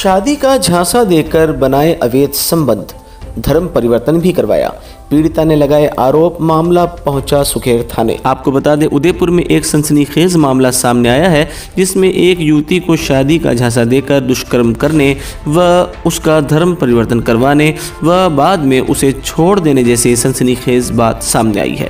शादी का झांसा देकर बनाए अवैध संबंध, धर्म परिवर्तन भी करवाया, पीड़िता ने लगाए आरोप, मामला पहुंचा सुखेर थाने। आपको बता दें, उदयपुर में एक सनसनीखेज मामला सामने आया है जिसमें एक युवती को शादी का झांसा देकर दुष्कर्म करने व उसका धर्म परिवर्तन करवाने व बाद में उसे छोड़ देने जैसे सनसनीखेज बात सामने आई है।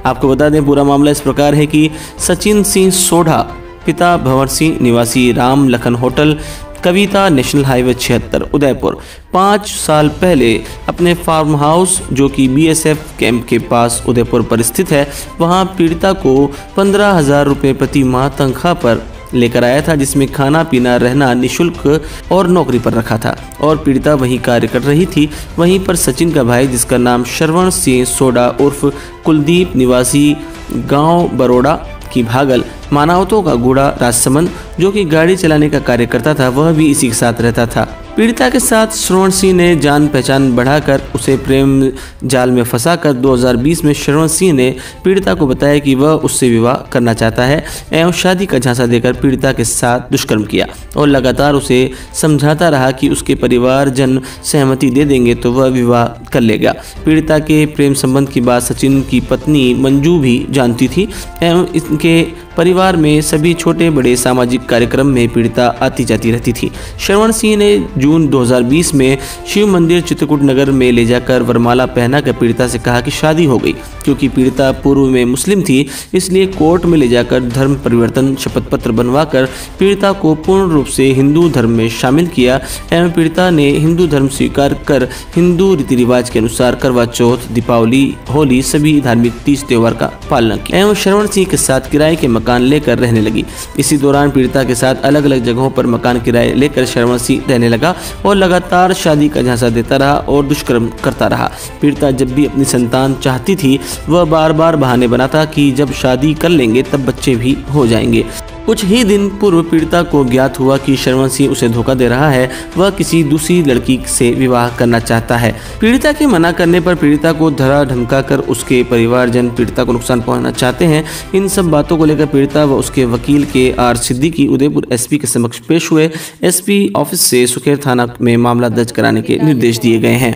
आपको बता दें, पूरा मामला इस प्रकार है कि सचिन सिंह सोढ़ा, पिता भंवर सिंह, निवासी राम लखन होटल, कविता, नेशनल हाईवे 76 उदयपुर, 5 साल पहले अपने फार्म हाउस जो कि BSF कैंप के पास उदयपुर पर स्थित है, वहां पीड़िता को 15,000 रुपये प्रति माह तनख्वाह पर लेकर आया था, जिसमें खाना पीना रहना निःशुल्क और नौकरी पर रखा था और पीड़िता वहीं कार्य कर रही थी। वहीं पर सचिन का भाई, जिसका नाम श्रवण सिंह सोढ़ा उर्फ कुलदीप, निवासी गांव बरोड़ा की भागल, मानवतों का गुड़ा राजसमंद, जो कि गाड़ी चलाने का कार्य करता था, वह भी इसी के साथ रहता था। पीड़िता के साथ श्रवण सिंह ने जान पहचान बढ़ाकर उसे प्रेम जाल में फंसाकर 2020 में श्रवण सिंह ने पीड़िता को बताया कि वह उससे विवाह करना चाहता है एवं शादी का झांसा देकर पीड़िता के साथ दुष्कर्म किया और लगातार उसे समझाता रहा कि उसके परिवारजन सहमति दे देंगे तो वह विवाह कर लेगा। पीड़िता के प्रेम संबंध की बात सचिन की पत्नी मंजू भी जानती थी एवं इनके परिवार में सभी छोटे बड़े सामाजिक कार्यक्रम में पीड़िता आती जाती रहती थी। श्रवण सिंह ने जून 2020 में शिव मंदिर चित्रकूट नगर में ले जाकर वरमाला पहनाकर पीड़िता से कहा कि शादी हो गई। क्योंकि पीड़िता पूर्व में मुस्लिम थी, इसलिए कोर्ट में ले जाकर धर्म परिवर्तन शपथ पत्र बनवाकर पीड़िता को पूर्ण रूप से हिंदू धर्म में शामिल किया एवं पीड़िता ने हिंदू धर्म स्वीकार कर हिंदू रीति रिवाज के अनुसार करवा चौथ, दीपावली, होली सभी धार्मिक तीज त्योहार का पालन किया एवं श्रवण सिंह के साथ किराए के मकान लेकर रहने लगी। इसी दौरान पीड़िता के साथ अलग अलग जगहों पर मकान किराए लेकर श्रवण सिंह रहने लगा और लगातार शादी का झांसा देता रहा और दुष्कर्म करता रहा। पीड़िता जब भी अपनी संतान चाहती थी, वह बार बार बहाने बनाता कि जब शादी कर लेंगे तब बच्चे भी हो जाएंगे। कुछ ही दिन पूर्व पीड़िता को ज्ञात हुआ कि श्रवण सिंह उसे धोखा दे रहा है, वह किसी दूसरी लड़की से विवाह करना चाहता है। पीड़िता के मना करने पर पीड़िता को धरा धमका कर उसके परिवारजन पीड़िता को नुकसान पहुंचाना चाहते हैं। इन सब बातों को लेकर पीड़िता व उसके वकील KR सिद्दीकी उदयपुर SP के समक्ष पेश हुए। SP ऑफिस से सुखेर थाना में मामला दर्ज कराने के निर्देश दिए गए हैं।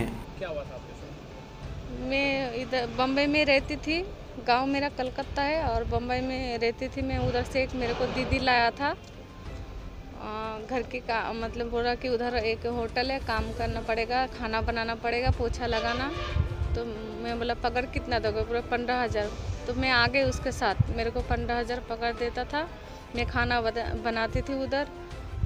मैं इधर बम्बई में रहती थी, गांव मेरा कलकत्ता है और बम्बई में रहती थी मैं। उधर से एक मेरे को दीदी लाया था घर की का मतलब बोला कि उधर एक होटल है, काम करना पड़ेगा, खाना बनाना पड़ेगा, पोछा लगाना। तो मैं बोला पकड़ कितना दोगे? पूरा 15,000। तो मैं आ गई उसके साथ, मेरे को 15,000 पकड़ देता था। मैं खाना बनाती थी उधर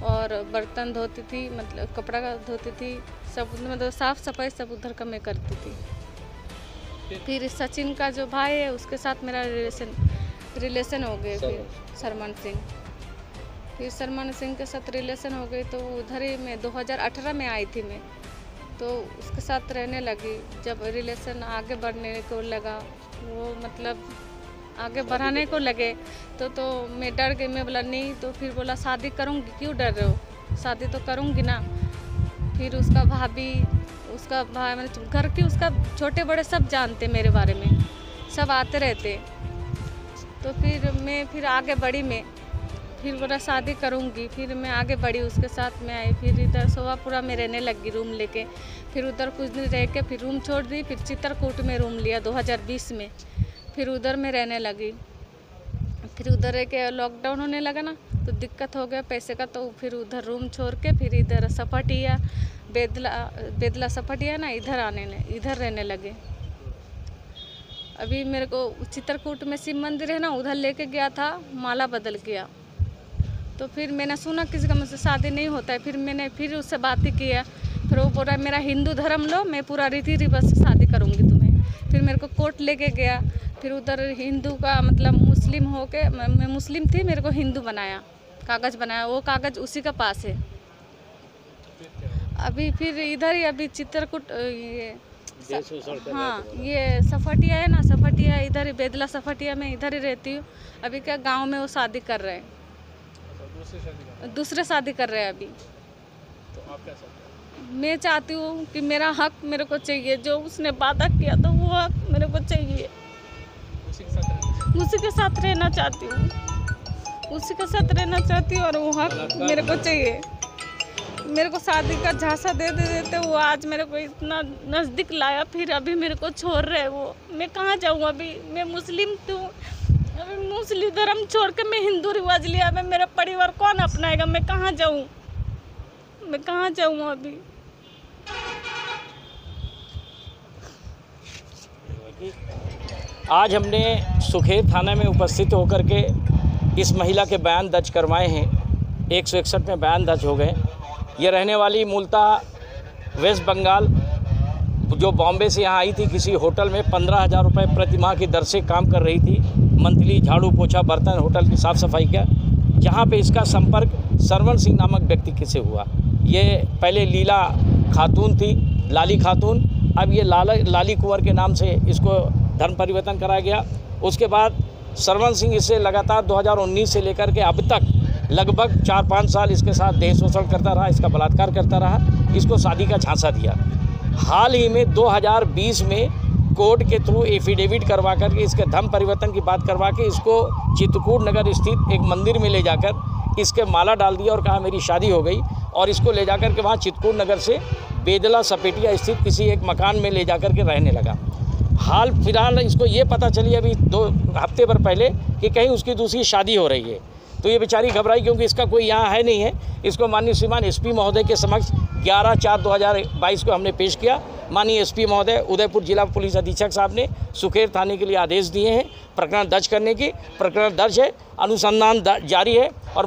और बर्तन धोती थी, मतलब कपड़ा धोती थी, सब मतलब साफ़ सफाई सब उधर का मैं करती थी। फिर सचिन का जो भाई है उसके साथ मेरा रिलेशन हो गए। फिर सरमन सिंह के साथ रिलेशन हो गई। तो उधर ही मैं 2018 में आई थी मैं, तो उसके साथ रहने लगी। जब रिलेशन आगे बढ़ने को लगा, वो मतलब आगे बढ़ाने को लगे तो मैं डर गई। मैं बोला नहीं, तो फिर बोला शादी करूँगी। क्यों डर रहे हो? शादी तो करूँगी ना। फिर उसका भाभी, उसका भाई, मतलब घर की उसका छोटे बड़े सब जानते मेरे बारे में, सब आते रहते। तो फिर मैं आगे बढ़ी। मैं फिर बोला शादी करूँगी। फिर मैं आगे बढ़ी, उसके साथ में आई। फिर इधर सोवापुरा में रहने लगी रूम लेके। फिर उधर कुछ दिन रह के फिर रूम छोड़ दी। फिर चित्रकूट में रूम लिया 2020 में। फिर उधर में रहने लगी। फिर उधर रह के लॉकडाउन होने लगा ना, तो दिक्कत हो गया पैसे का। तो फिर उधर रूम छोड़ के फिर इधर सफटिया, बेदला सफटिया ना, इधर रहने लगे। अभी मेरे को चित्रकूट में शिव मंदिर है ना, उधर लेके गया था, माला बदल गया। तो फिर मैंने सुना किसी का मुझसे शादी नहीं होता है। फिर मैंने फिर उससे बात ही किया। फिर वो बोल रहा है मेरा हिंदू धर्म लो, मैं पूरा रीति रिवाज से शादी करूँगी तुम्हें। फिर मेरे को कोर्ट लेके गया। फिर उधर हिंदू का मतलब मुस्लिम हो के, मैं मुस्लिम थी, मेरे को हिंदू बनाया, कागज़ बनाया। वो कागज़ उसी का पास है अभी। फिर इधर ही अभी चित्रकूट हाँ, ये सफटिया है ना, सफटिया इधर ही, बेदला सफटिया में इधर ही रहती हूँ। अभी क्या गांव में वो शादी कर रहे हैं, दूसरे शादी कर रहे हैं अभी। तो आप क्या चाहते हैं? मैं चाहती हूँ कि मेरा हक मेरे को चाहिए, जो उसने वादा किया था वो हक मेरे को चाहिए। उसी के साथ रहना चाहती हूँ, उसी के साथ रहना चाहती हूँ और वो हक मेरे को चाहिए। मेरे को शादी का झांसा दे देते वो आज मेरे को इतना नज़दीक लाया, फिर अभी मेरे को छोड़ रहे वो। मैं कहाँ जाऊँ अभी? मैं मुस्लिम हूँ, अभी मुस्लिम धर्म छोड़ के मैं हिंदू रिवाज लिया। मैं मेरा परिवार कौन अपनाएगा? मैं कहाँ जाऊँ? मैं कहाँ जाऊँ अभी? आज हमने सुखेर थाना में उपस्थित होकर के इस महिला के बयान दर्ज करवाए हैं। 161 में बयान दर्ज हो गए। ये रहने वाली मूलतः वेस्ट बंगाल, जो बॉम्बे से यहाँ आई थी, किसी होटल में 15,000 रुपये प्रति माह की दर से काम कर रही थी। मंथली झाड़ू पोछा बर्तन होटल की साफ़ सफाई का। जहाँ पे इसका संपर्क सरवण सिंह नामक व्यक्ति से हुआ। ये पहले लीला खातून थी, लाली खातून, अब ये लाली कुंवर के नाम से इसको धर्म परिवर्तन कराया गया। उसके बाद सरवण सिंह इससे लगातार 2019 से लेकर के अब तक लगभग 4-5 साल इसके साथ देह शोषण करता रहा, इसका बलात्कार करता रहा, इसको शादी का झांसा दिया। हाल ही में 2020 में कोर्ट के थ्रू एफिडेविट करवा करके इसके धर्म परिवर्तन की बात करवा के इसको चित्रकूट नगर स्थित एक मंदिर में ले जाकर इसके माला डाल दिया और कहा मेरी शादी हो गई, और इसको ले जाकर के वहाँ चित्रकूट नगर से बेदला सपेटिया स्थित किसी एक मकान में ले जाकर के रहने लगा। हाल फिलहाल इसको ये पता चली अभी 2 हफ्ते भर पहले कि कहीं उसकी दूसरी शादी हो रही है। तो ये बेचारी घबराई, क्योंकि इसका कोई यहाँ है नहीं है। इसको माननीय श्रीमान एसपी महोदय के समक्ष 11/4/2022 को हमने पेश किया। माननीय एसपी महोदय उदयपुर जिला पुलिस अधीक्षक साहब ने सुखेर थाने के लिए आदेश दिए हैं प्रकरण दर्ज करने की। प्रकरण दर्ज है, अनुसंधान जारी है और